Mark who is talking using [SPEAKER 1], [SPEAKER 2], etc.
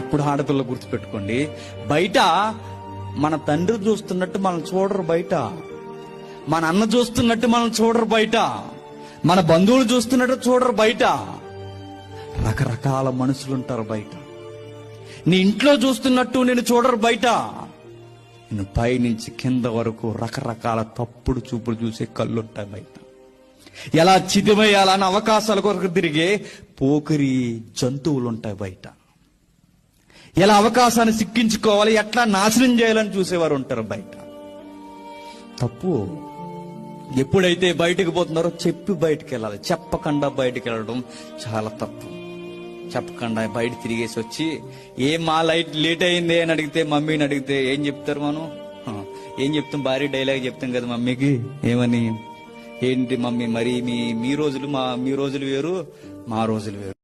[SPEAKER 1] ఎప్పుడు ఆడపిల్ల గుర్తుపెట్టుకోండి, బయట మన తండ్రి చూస్తున్నట్టు మనం చూడరు, బయట మన అన్న చూస్తున్నట్టు మనం చూడరు, బయట మన బంధువులు చూస్తున్నట్టు చూడరు, బయట రకరకాల మనుషులు ఉంటారు బయట. నీ ఇంట్లో చూస్తున్నట్టు నేను చూడరు బయట. నేను పై నుంచి కింద వరకు రకరకాల తప్పుడు చూపులు చూసే కళ్ళు ఉంటాయి బయట. ఎలా చిదిమేయాలని అవకాశాల కొరకు తిరిగే పోకిరి జంతువులు ఉంటాయి బయట. ఎలా అవకాశాన్ని సిక్కించుకోవాలి, ఎట్లా నాశనం చేయాలని చూసేవారు ఉంటారు బయట. తప్పు. ఎప్పుడైతే బయటకు పోతున్నారో చెప్పి బయటకు వెళ్ళాలి, చెప్పకుండా బయటకు వెళ్ళడం చాలా తప్పు. చెప్పకుండా బయట తిరిగేసి వచ్చి మా లేట్ అయింది అని అడిగితే, మమ్మీని అడిగితే ఏం చెప్తారు మనం? ఏం చెప్తాం? భారీ డైలాగ్ చెప్తాం కదా మమ్మీకి. ఏమని? ఏంటి మమ్మీ మరి మీ రోజులు వేరు, మా రోజులు వేరు.